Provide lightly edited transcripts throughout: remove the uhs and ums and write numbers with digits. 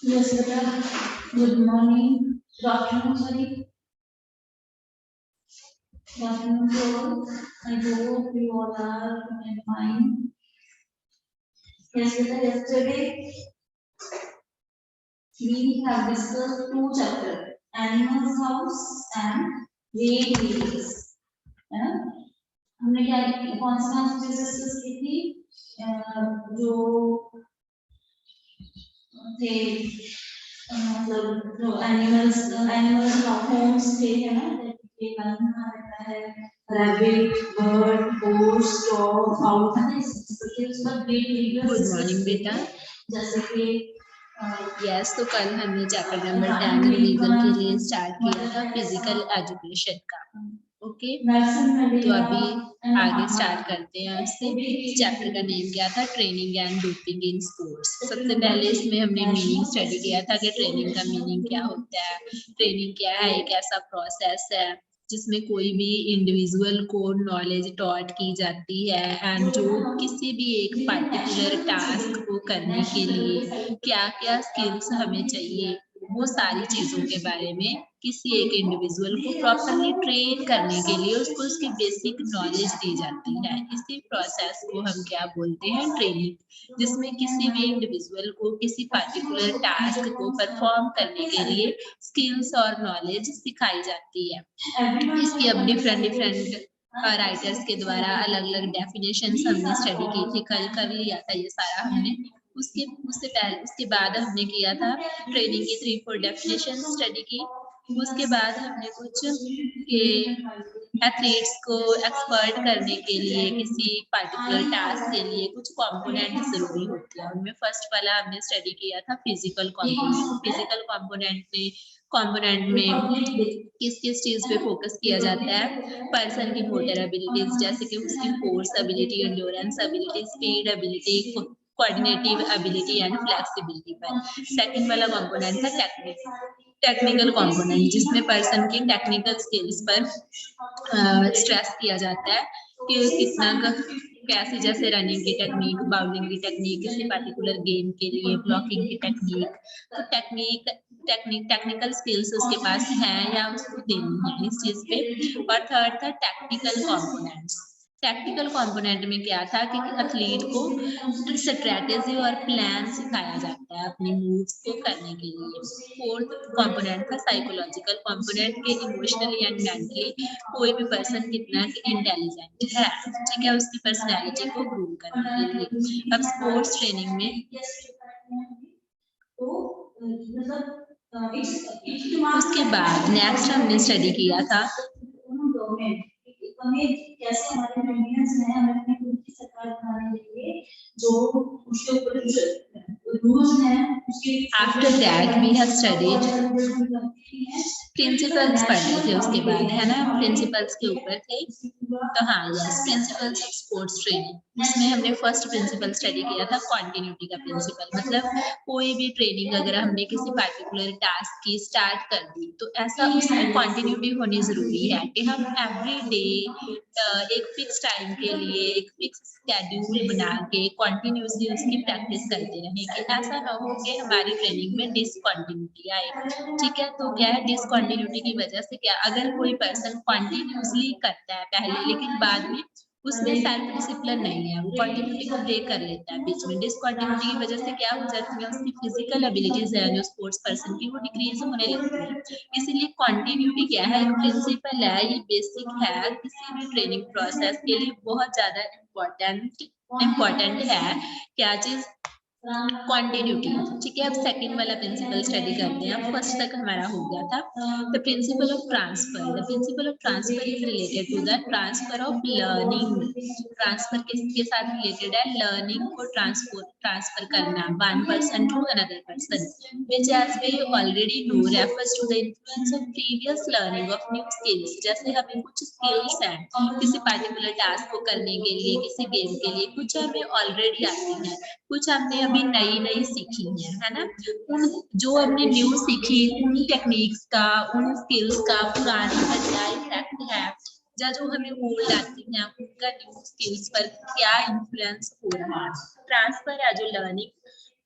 Yes, Beta. Good morning. Good afternoon, sorry. Good afternoon to all. I hope you all are fine. Yes, Beta. Yesterday we have discussed two chapters: Animals House and Way Wheels. है ना? हमने क्या कौन सी कौन सी चीजें discuss की थी? जो थे मतलब जो एनिमल्स होम्स थे है ना, जैसे कि गाना रहता है, रैबिट, बर्ड, गोट, डॉग, फाउल है ना, इसके उसका गुड मॉर्निंग बेटा। जैसे कि यस, तो कल हमने चैप्टर नंबर 10 रिवीजन के लिए स्टार्ट किया था फिजिकल एजुकेशन का। ओके, तो अभी आगे स्टार्ट करते हैं उससे। चैप्टर का नेम क्या था? Training and doping in sports. सबसे पहले इसमें हमने मीनिंग स्टडी किया था कि ट्रेनिंग का मीनिंग क्या होता है। ट्रेनिंग क्या है? एक ऐसा प्रोसेस है जिसमें कोई भी इंडिविजुअल को नॉलेज टॉट की जाती है एंड जो किसी भी एक पार्टिकुलर टास्क को करने के लिए क्या क्या स्किल्स हमें चाहिए, वो सारी चीजों के बारे में किसी एक इंडिविजुअल को प्रॉपरली ट्रेन करने के लिए उसको उसकी बेसिक नॉलेज दी जाती है। इसी प्रोसेस को हम क्या बोलते हैं? ट्रेनिंग, जिसमें किसी भी इंडिविजुअल को किसी पार्टिकुलर टास्क को परफॉर्म करने के लिए स्किल्स और नॉलेज सिखाई जाती है। इसकी अब डिफरेंट राइटर्स के द्वारा अलग अलग डेफिनेशंस हमने स्टडी की थी। कल कर लिया था ये सारा हमने। उसके बाद हमने किया था ट्रेनिंग की 3-4 डेफिनेशन स्टडी की। उसके बाद हमने कुछ के एथलीट्स को एक्सपर्ट करने के लिए किसी पार्टिकुलर टास्क के लिए कुछ कंपोनेंट जरूरी होते हैं। उनमें फर्स्ट वाला हमने स्टडी किया था फिजिकल कंपोनेंट। फिजिकल कंपोनेंट में किस किस चीज पे फोकस किया जाता है? पर्सन की मोटर एबिलिटीज, जैसे कि उसकी force ability, endurance ability, speed ability, coordinative ability and flexibility पर। सेकंड वाला कंपोनेंट था टेक्निकल कंपोनेंट, जिसमें पर्सन की टेक्निकल स्किल्स पर स्ट्रेस किया जाता है कि कितना कैसे, जैसे रनिंग की टेक्निक, बाउलिंग की टेक्निक, किसी पर्टिकुलर गेम के लिए ब्लॉकिंग की टेक्निक, तो टेक्निकल स्किल्स उसके पास है या उसको देनी है इस चीज पे। और थर्ड था टेक्निकल कंपोनेंट्स। टेक्निकल कंपोनेंट में क्या था कि एथलीट को स्ट्रेटेजी और प्लान सिखाया जाता है अपने मूव्स को करने के लिए। फोर्थ कंपोनेंट था साइकोलॉजिकल कंपोनेंट के इमोशनली एंड मेंटली कोई भी पर्सन कितना इंटेलिजेंट है, ठीक है, उसकी पर्सनैलिटी को ग्रूम करने के लिए। अब स्पोर्ट्स ट्रेनिंग में उसके बाद नेक्स्ट हमने स्टडी किया था कैसे हमारे इंडियंस हैं हमें अपनी खुद की सरकार बनाने के लिए जो उसके ऊपर रूल्स हैं उसके। After that we have studied principles पढ़े थे उसके बाद, है ना, प्रिंसिपल्स के ऊपर थे। तो हाँ, yes, principles of sports training. इसमें हमने फर्स्ट प्रिंसिपल स्टडी किया था कॉन्टिन्यूटी का प्रिंसिपल। मतलब कोई भी ट्रेनिंग अगर हमने किसी पार्टिकुलर टास्क की स्टार्ट कर दी तो ऐसा उसमें कॉन्टिन्यूटी होनी जरूरी है कि हम एवरी डे एक फिक्स टाइम के लिए एक फिक्स स्केड्यूल बना के कॉन्टिन्यूसली उसकी प्रैक्टिस करते रहें कि ऐसा ना हो कि हमारी ट्रेनिंग में डिसकॉन्टिन्यूटी आए। ठीक है, तो क्या है डिसकॉन्टिन्यूटी की वजह से क्या, अगर कोई पर्सन कॉन्टिन्यूसली करता है पहले लेकिन बाद में उसमें सेल्फ डिसिप्लिन नहीं है, वो कॉन्टिन्यूटी को ब्रेक कर लेता है बीच में, डिसकॉन्टिन्यूटी की वजह से क्या हो जाती है, उसकी फिजिकल एबिलिटीज है जो स्पोर्ट्स पर्सन की वो डिक्रीज होने लगती है। इसीलिए कॉन्टिन्यूटी क्या है, एक प्रिंसिपल है, ये बेसिक है किसी भी ट्रेनिंग प्रोसेस के लिए बहुत ज्यादा इम्पोर्टेंट है। क्या चीज? कॉन्टिन्यूटी। ठीक है, अब सेकंड वाला प्रिंसिपल स्टडी करते हैं। फर्स्ट तक हमारा हो गया था the principle of transfer. The principle of transfer is related to the transfer of learning. Transfer किसके साथ रिलेटेड है? लर्निंग को ट्रांसफर करना one person to another person, which as we already know refers to the influence of previous learning of new skills। जैसे हमें कुछ skills हैं किसी पार्टिकुलर टास्क को करने के लिए, किसी गेम के लिए, कुछ हमें ऑलरेडी आती हैं, कुछ हमने अभी नई सीखी है ना। उन जो हमने न्यू सीखी उन टेक्निक्स का, उन स्किल्स का पुराने पर क्या इफेक्ट है, या जो हमें ओल्ड आती हैं उनका न्यू स्किल्स पर क्या इन्फ्लुएंस हो रहा है। ट्रांसफर है जो लर्निंग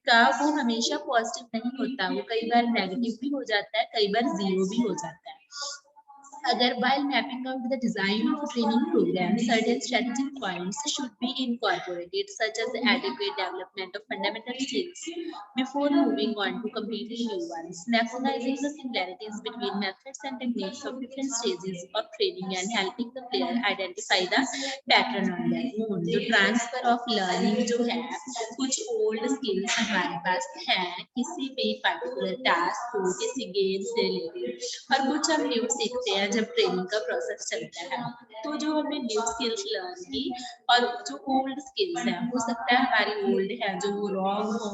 का वो हमेशा पॉजिटिव नहीं होता, वो कई बार नेगेटिव भी हो जाता है, कई बार जीरो भी हो जाता है। Other, while mapping out the design of a training program, certain strategic points should be incorporated, such as the adequate development of fundamental skills before moving on to completely new ones, maximizing the similarities between methods and techniques of different stages of training and helping the player identify the pattern on their own. जो transfer of learning जो है, कुछ old skills हमारे पास हैं किसी भी particular task को, किसी गेम से रिलेटेड, और कुछ हम न्यू सीखते हैं जब ट्रेनिंग का प्रोसेस चलता है। तो जो हमने न्यू स्किल्स लर्न की और जो ओल्ड स्किल्स हैं, हो सकता है हमारी ओल्ड है जो वो रॉन्ग हो,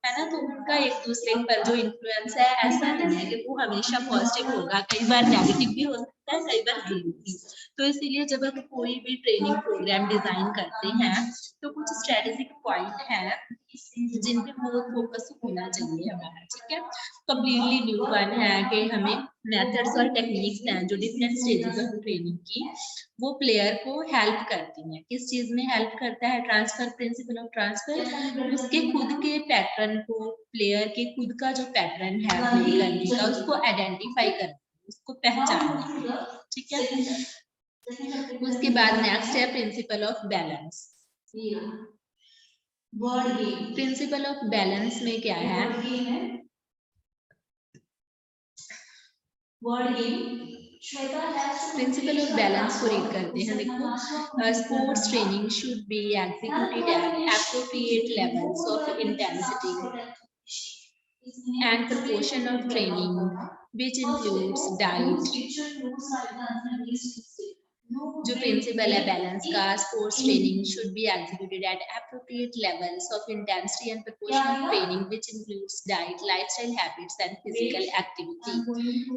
है ना, तो उनका एक दूसरे पर जो इन्फ्लुएंस है ऐसा नहीं है कि वो हमेशा पॉजिटिव होगा, कई बार नेगेटिव भी हो सकता है, कई बार जीरो भी। तो इसीलिए जब हम कोई भी ट्रेनिंग प्रोग्राम डिजाइन करते हैं तो कुछ स्ट्रेटेजिक पॉइंट है जिन पे फोकस होना चाहिए हमारा, ठीक है। कंप्लीटली न्यू वन है कि हमें मेथड्स और टेक्निक्स हैं जो डिफरेंट स्टेजेस ऑफ ट्रेनिंग की वो प्लेयर को हेल्प करती हैं। किस चीज में हेल्प करता है ट्रांसफर, प्रिंसिपल ऑफ ट्रांसफर, उसके खुद के पैटर्न को, प्लेयर के खुद का जो पैटर्न है प्ले करने का, उसको आइडेंटिफाई करना, उसको पहचानना, ठीक है। उसके बाद नेक्स्ट है principle of balance. Principle of balance में क्या है, प्रिंसिपल ऑफ बैलेंस को रीड करते हैं। देखो, sports training should be executed eight appropriate levels of intensity and proportion of training which includes diet। जो प्रिंसिपल है बैलेंस का, sports training should be executed eight appropriate levels of intensity and proportion of training which includes diet, lifestyle habits and physical activity.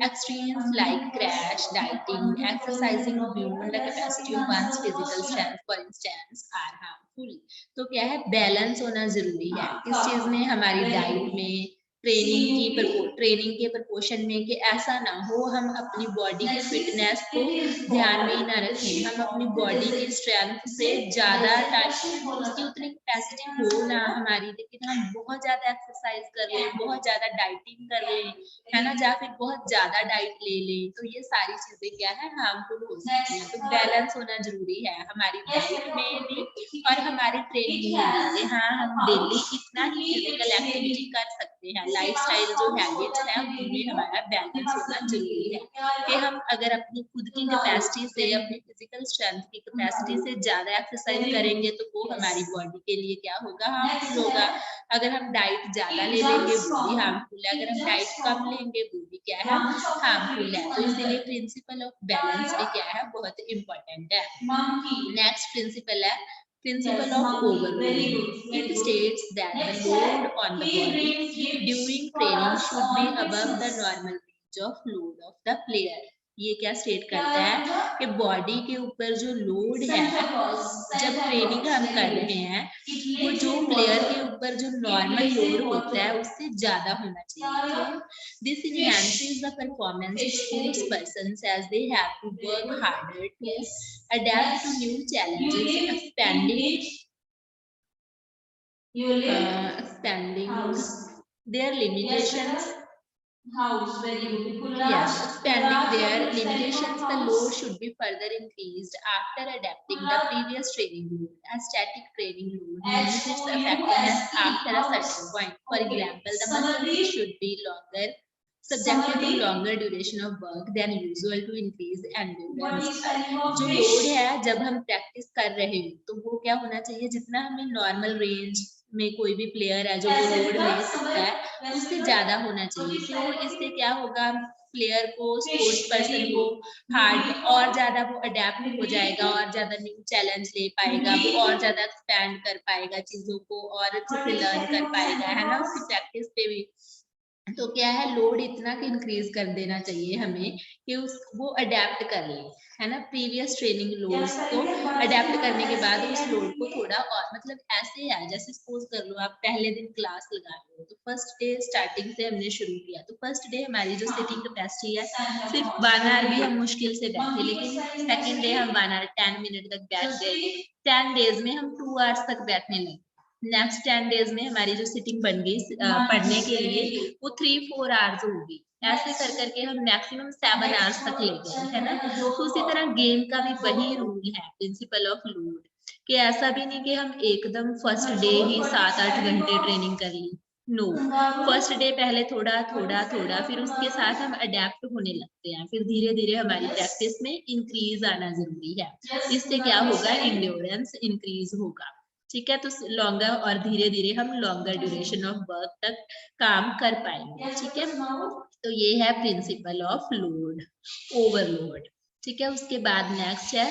Extremes like crash dieting, exercising beyond the capacity of one's physical strength for instance are harmful. तो क्या है, balance होना जरूरी है किस चीज में, हमारी डाइट में, ट्रेनिंग के प्रपोर्शन में, कि ऐसा ना हो हम अपनी बॉडी की फिटनेस को ध्यान में ही ना रखें, हम अपनी बॉडी की स्ट्रेंथ से ज्यादा उसकी उतनी कैपेसिटी हो ना हमारी, लेकिन हम बहुत ज्यादा एक्सरसाइज कर लें, बहुत ज्यादा डाइटिंग कर लें, है ना, या फिर बहुत ज्यादा डाइट ले लें, तो ये सारी चीजें क्या है, हार्मफुल हो सकती है। तो बैलेंस होना जरूरी है हमारी डाइट में भी और हमारी ट्रेनिंग में भी। हाँ, हम डेली कितना ही फिजिकल एक्टिविटी कर सकते हैं, लाइफस्टाइल जो हैबिट्स है उनमें हमारा बैलेंस होना जरूरी है कि हम अगर अपनी खुद की कैपेसिटी से, अपनी फिजिकल स्ट्रेंथ की कैपेसिटी से ज्यादा एक्सरसाइज करेंगे तो वो हमारी बॉडी के लिए क्या होगा, हार्मफुल होगा। अगर हम डाइट ज्यादा ले लेंगे वो भी हार्मफुल है, अगर हम डाइट कम लेंगे वो भी क्या है, हार्मफुल है। तो इसीलिए प्रिंसिपल ऑफ बैलेंस भी क्या है, बहुत इंपॉर्टेंट है। नेक्स्ट प्रिंसिपल है principle of overload. It states that the load on the body during training should be above the normal range of load of the player. ये क्या स्टेट करता है कि बॉडी के ऊपर जो लोड है जब ट्रेनिंग हम कर रहे हैं वो जो प्लेयर के ऊपर जो नॉर्मल लोड होता है उससे ज्यादा होना चाहिए। This enhances the performance of sports persons as they have to work harder to adapt to new challenges, expanding their limitations. Expanding their limitations, the load should be further increased after adapting the previous training load. A static training load loses its effectiveness after a certain point. For example, the muscles should be longer, subjected to longer duration of work than usual to increase endurance. जो load है जब हम practice कर रहे हो तो वो क्या होना चाहिए, जितना हमें नॉर्मल रेंज में कोई भी प्लेयर है जो वो लोड ले सकता है उससे ज्यादा होना चाहिए। क्यों, इससे क्या होगा, प्लेयर को, स्पोर्ट्स पर्सन को हार्ड और ज्यादा वो अडेप्ट हो जाएगा और ज्यादा न्यू चैलेंज ले पाएगा, वो और ज्यादा एक्सपैंड कर पाएगा चीजों को और अच्छे से लर्न कर पाएगा, है ना, उसकी प्रैक्टिस पे भी। तो क्या है, लोड इतना कि इंक्रीज कर देना चाहिए हमें कि वो अडेप्ट कर ले, है ना, प्रीवियस ट्रेनिंग लोड को अडेप्ट करने के बाद उस लोड को थोड़ा और, मतलब ऐसे है जैसे सपोज कर लो आप पहले दिन क्लास लगा रहे हो तो फर्स्ट डे स्टार्टिंग से हमने शुरू किया तो फर्स्ट डे हमारी जो सिटिंग कैपेसिटी है सिर्फ 1 आवर भी हम मुश्किल से बैठे, लेकिन सेकेंड डे हम 1 आवर 10 मिनट तक बैठ गए, 10 डेज में हम 2 आवर्स तक बैठने लगे, नेक्स्ट 10 डेज में हमारी जो सिटिंग बन गई पढ़ने के लिए वो 3-4 आवर्स होगी। ऐसे कर करके हम मैक्सिमम 7 आवर्स तक ले गए, है ना? तो उसी तरह गेम का भी वही रूल है, प्रिंसिपल ऑफ लोड, कि ऐसा भी नहीं कि हम एकदम फर्स्ट डे ही 7-8 घंटे ट्रेनिंग कर ली। नो, फर्स्ट डे पहले थोड़ा थोड़ा थोड़ा, फिर उसके साथ हम अडेप्ट होने लगते हैं, फिर धीरे धीरे हमारी प्रैक्टिस में इंक्रीज आना जरूरी है। इससे क्या होगा, इंड्योरेंस इंक्रीज होगा। ठीक है, तो लॉन्गर और धीरे धीरे हम लॉन्गर ड्यूरेशन ऑफ वर्क तक काम कर पाएंगे। ठीक है, तो ये है प्रिंसिपल ऑफ लोड, ओवरलोड। ठीक है, उसके बाद नेक्स्ट है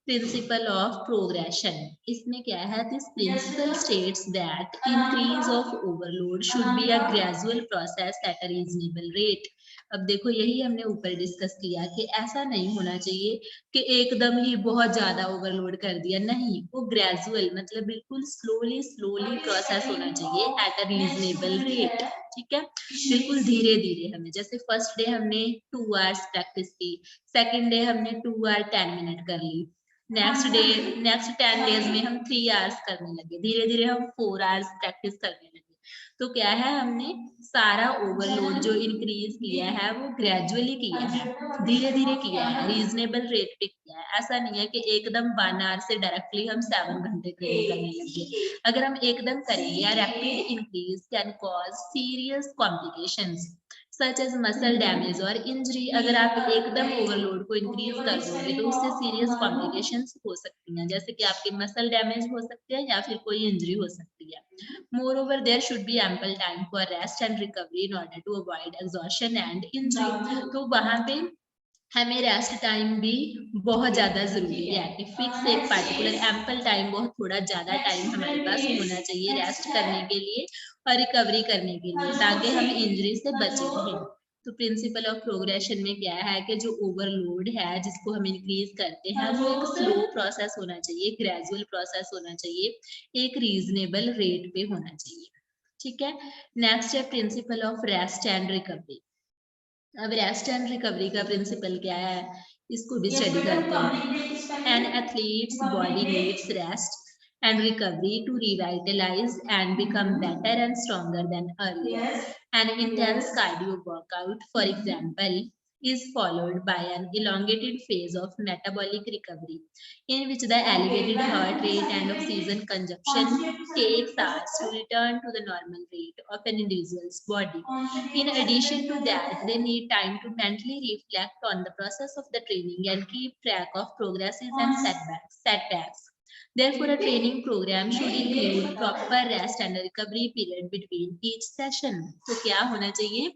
प्रिंसिपल ऑफ प्रोग्रेशन। इसमें क्या है, this principle states that increase of overload should be a gradual process at a reasonable rate. अब देखो, यही हमने ऊपर डिस्कस किया कि ऐसा नहीं होना चाहिए कि एकदम ही बहुत ज्यादा ओवरलोड कर दिया, नहीं, वो ग्रेजुअल मतलब बिल्कुल स्लोली स्लोली प्रोसेस होना चाहिए एट अ रीजनेबल रेट। ठीक है, बिल्कुल धीरे धीरे हमें, जैसे फर्स्ट डे हमने 2 आवर्स प्रैक्टिस की, सेकंड डे हमने 2 आवर 10 मिनट कर ली, नेक्स्ट 10 डेज में हम 3 आवर्स करने लगे, धीरे धीरे हम 4 आवर्स प्रैक्टिस करने लगे। तो क्या है, हमने सारा ओवरलोड जो इंक्रीज किया है वो ग्रेजुअली किया है, धीरे धीरे किया है, रीजनेबल रेट पे किया है। ऐसा नहीं है कि एकदम 1 आवर से डायरेक्टली हम 7 घंटे ट्रेनिंग करने लगे। अगर हम एकदम करेंगे, rapid increase can cause serious complications such as muscle damage और इंजरी। अगर आप एकदम ओवरलोड को इंक्रीज कर दोगे तो उससे सीरियस कॉम्प्लिकेशंस हो सकती हैं, जैसे कि आपके मसल डैमेज हो सकते हैं या फिर कोई इंजरी हो सकती है। Moreover, there should be ample time for rest and recovery in order to avoid exhaustion and injury. तो वहां पे हमें रेस्ट टाइम भी बहुत ज्यादा जरूरी है कि फिक्स एक पार्टिकुलर एम्पल टाइम, बहुत थोड़ा ज्यादा टाइम हमारे पास होना चाहिए रेस्ट करने के लिए और रिकवरी करने के लिए, ताकि हम इंजरी से बचे रहें। तो प्रिंसिपल ऑफ प्रोग्रेशन में क्या है कि जो ओवरलोड है जिसको हम इंक्रीज करते हैं वो एक स्लो प्रोसेस होना चाहिए, ग्रेजुअल प्रोसेस होना चाहिए, एक रीजनेबल रेट पे होना चाहिए। ठीक है, नेक्स्ट है principle of rest and recovery. अब रेस्ट एंड रिकवरी का प्रिंसिपल क्या है, इसको भी स्टडी करते हैं। N athletes body needs rest and recovery to revitalize and become better and stronger than earlier. An intense cardio workout, for example, is followed by an elongated phase of metabolic recovery, in which the elevated heart rate and oxygen consumption takes hours to return to the normal rate of an individual's body. In addition to that, they need time to mentally reflect on the process of the training and keep track of progresses and setbacks. Therefore, a training program should include proper rest and a recovery period between each session. तो क्या होना चाहिए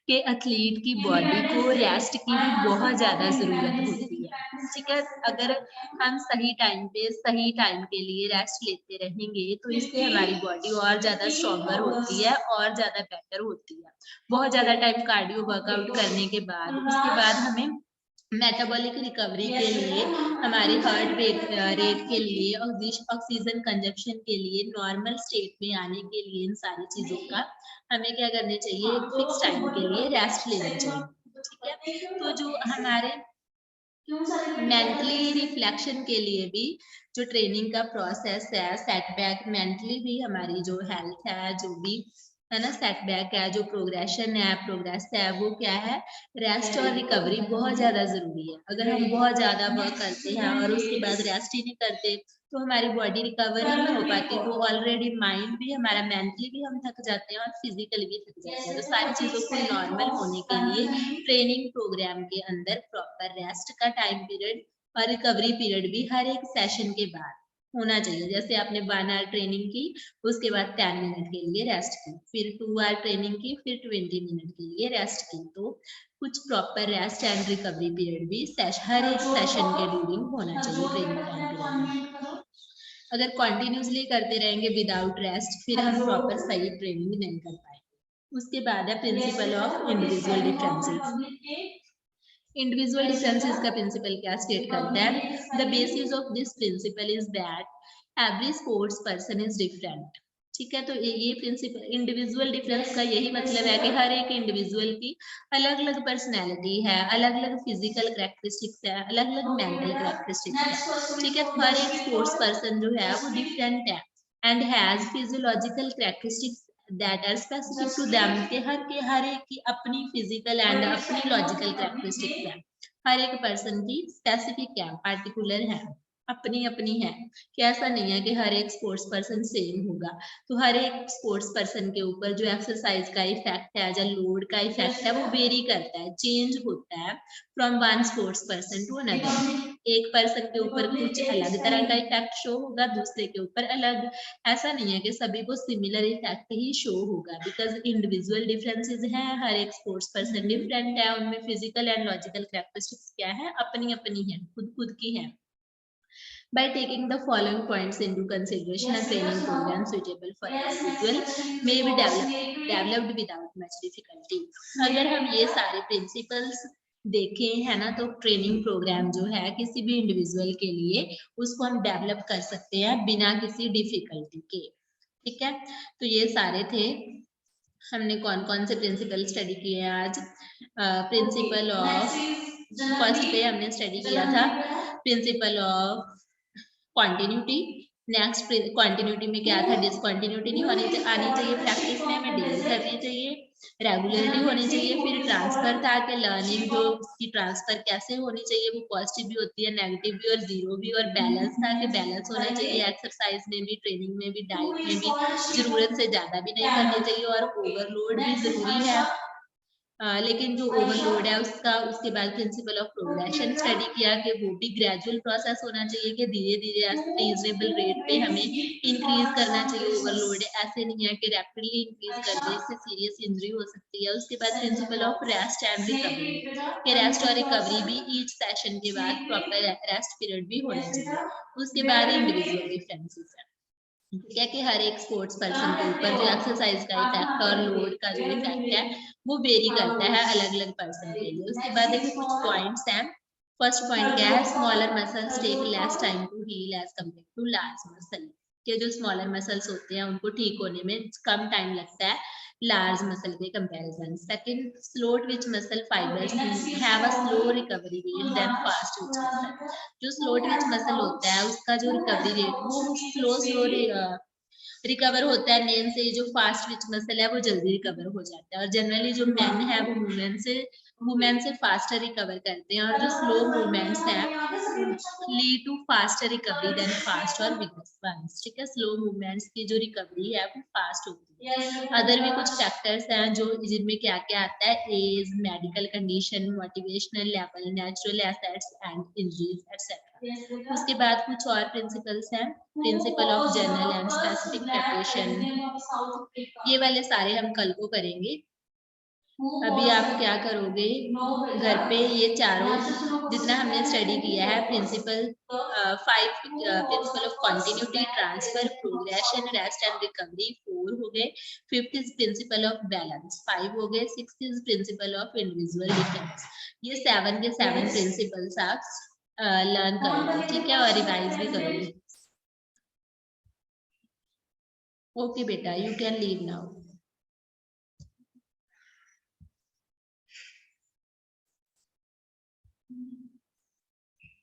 कि athlete की body को rest की भी बहुत ज्यादा जरूरत होती है। ठीक है, अगर हम सही टाइम पे सही टाइम के लिए रेस्ट लेते रहेंगे तो इससे हमारी बॉडी और ज्यादा स्ट्रॉन्गर होती है और ज्यादा बेटर होती है। बहुत ज्यादा टाइम कार्डियो वर्कआउट करने के बाद उसके बाद हमें मेटाबॉलिक रिकवरी के लिए, हमारे हार्ट रेट के लिए, ऑक्सीजन कंजप्शन के लिए, नॉर्मल स्टेट में आने के लिए, इन सारी चीजों का हमें क्या करने चाहिए, एक फिक्स टाइम के लिए रेस्ट लेना चाहिए। ठीक है, तो जो हमारे मेंटली रिफ्लेक्शन के लिए भी जो ट्रेनिंग का प्रोसेस है, सेटबैक मेंटली भी हमारी जो हेल्थ है, जो भी है ना, सेटबैक है, जो प्रोग्रेस है, वो क्या है, रेस्ट और रिकवरी बहुत ज्यादा जरूरी है। अगर हम बहुत ज्यादा वर्क करते हैं और उसके बाद रेस्ट ही नहीं करते तो हमारी बॉडी रिकवर ही नहीं हो पाती, तो ऑलरेडी माइंड भी हमारा, मेंटली भी हम थक जाते हैं और फिजिकली भी थक जाते हैं। तो सारी चीजों को नॉर्मल होने के लिए ट्रेनिंग प्रोग्राम के अंदर प्रॉपर रेस्ट का टाइम पीरियड और रिकवरी पीरियड भी हर एक सेशन के बाद होना चाहिए। जैसे आपने 1 आवर ट्रेनिंग की, उसके बाद 10 मिनट के लिए रेस्ट की, फिर 2 आवर ट्रेनिंग की, फिर 20 मिनट के लिए रेस्ट की, तो कुछ proper rest and recovery period भी हर एक सेशन के ड्यूरिंग होना चाहिए ट्रेनिंग टाइम पीरियड। अगर कंटिन्यूसली करते रहेंगे विदाउट रेस्ट, फिर हम प्रॉपर सही ट्रेनिंग नहीं कर पाएंगे। उसके बाद है principle of individual differences. Individual differences का प्रिंसिपल क्या स्टेट करता है, the basis of this principle is that every sports person is different. ठीक है, तो ये प्रिंसिपल इंडिविजुअल डिफरेंस का यही मतलब है कि हर एक इंडिविजुअल की अलग अलग पर्सनैलिटी है, अलग अलग फिजिकल कैरेक्टरिस्टिक्स है, अलग अलग मेंटल कैरेक्टरिस्टिक्स है। ठीक है, तो हर एक स्पोर्ट्स पर्सन जो है वो डिफरेंट है and has physiological characteristics that are specific to them, के हर एक की अपनी फिजिकल एंड अपनी लॉजिकल कैरेक्टरिस्टिक्स है, हर एक पर्सन की स्पेसिफिक है, पार्टिकुलर है, अपनी अपनी है, कि ऐसा नहीं है कि हर एक स्पोर्ट्स पर्सन सेम होगा। तो हर एक स्पोर्ट्स पर्सन के ऊपर जो एक्सरसाइज का इफेक्ट है, जो लोड का इफेक्ट है, वो वेरी करता है, चेंज होता है from one sports person to another. एक पर्सन के ऊपर कुछ अलग तरह का इफेक्ट शो होगा, दूसरे के ऊपर अलग। ऐसा नहीं है कि सभी को सिमिलर इफेक्ट ही शो होगा, बिकॉज इंडिविजुअल डिफरेंसेस हैं, हर एक स्पोर्ट्स पर्सन डिफरेंट है, उनमें फिजिकल एंड लॉजिकल कैरेक्टरिस्टिक्स क्या है, अपनी अपनी है, खुद खुद की है। By taking the following points into consideration, a training program suitable for individual may be developed without much difficulty. अगर हम ये सारे principles देखें है ना, तो ट्रेनिंग प्रोग्राम जो है किसी भी इंडिविजुअल के लिए उसको हम डेवलप कर सकते हैं बिना किसी डिफिकल्टी के। ठीक है, तो ये सारे थे, हमने कौन कौन से प्रिंसिपल स्टडी किए हैं आज। प्रिंसिपल ऑफ, फर्स्ट पे हमने स्टडी किया था principle of continuity. Next continuity में क्या था, डिसकॉन्टिन्यूटी नहीं आनी चाहिए प्रैक्टिस में, हमें डेली करनी चाहिए, रेगुलरिटी होनी चाहिए। फिर ट्रांसफर था कि लर्निंग जो उसकी ट्रांसफर कैसे होनी चाहिए, वो पॉजिटिव भी होती है, नेगेटिव भी और जीरो भी। और बैलेंस था कि बैलेंस होना चाहिए, एक्सरसाइज में भी, ट्रेनिंग में भी, डाइट में भी, जरूरत से ज्यादा भी नहीं करनी चाहिए और ओवरलोड भी जरूरी है। लेकिन जो ओवरलोड है उसका, उसके बाद प्रिंसिपल ऑफ प्रोग्रेशन स्टडी किया कि वो भी ग्रेजुअल प्रोसेस होना चाहिए, कि धीरे धीरे रीजनेबल रेट पे हमें इंक्रीज करना चाहिए। ओवरलोड ऐसे नहीं है कि रैपिडली इंक्रीज कर दे, इससे सीरियस इंजरी हो सकती है। उसके बाद principle of rest and recovery, कि रेस्ट और रिकवरी भी ईच सेशन के बाद प्रॉपर रेस्ट पीरियड भी होना चाहिए। उसके बाद इंडिविजुअल डिफरेंसेस है, ठीक है, कि हर एक स्पोर्ट्स पर्सन के ऊपर जो एक्सरसाइज का इफेक्ट और लोड का जो इफेक्ट है वो वेरी करता है अलग अलग पर्सन के लिए। उसके बाद देखिए कुछ पॉइंट्स हैं। फर्स्ट पॉइंट क्या है, smaller muscles take less time to heal as compare to large muscle, के जो स्मॉलर मसल्स होते हैं उनको ठीक होने में कम टाइम लगता है लार्ज मसल के comparison. Second, slow twitch muscle fibres have a slow recovery rate than fast twitch muscle. जो स्लो ट्विच मसल होता है उसका जो रिकवरी रेट वो स्लो रिकवर होता है नेम से। जो फास्ट ट्विच मसल है वो जल्दी रिकवर हो जाता है, और जनरली जो मेन है वो मूवमेंट से फास्टर रिकवर करते हैं, और जो स्लो मूवमेंट्स हैं lead to faster recovery than fast और विगरस वंस। ठीक है, स्लो मूवमेंट्स की जो रिकवरी है वो फास्ट होती है। अदर भी कुछ फैक्टर्स हैं जो जिनमें क्या क्या आता है, age, medical condition, motivational level, natural assets and injuries etcetera. उसके बाद कुछ और प्रिंसिपल्स हैं, principle of general and specific preparation. ये वाले सारे हम कल को करेंगे। अभी आप क्या करोगे घर पे, ये चारों जितना हमने स्टडी किया है, principle 5 principle of continuity, transfer, progression, rest and recovery 4 हो गए। 5th is principle of balance 5 हो गए। 6th is principle of individual difference. ये 7 के 7 प्रिंसिपल्स आप लर्न करोगे, ठीक है, और रिवाइज भी करोगे। ओके बेटा, यू कैन लीव नाउ।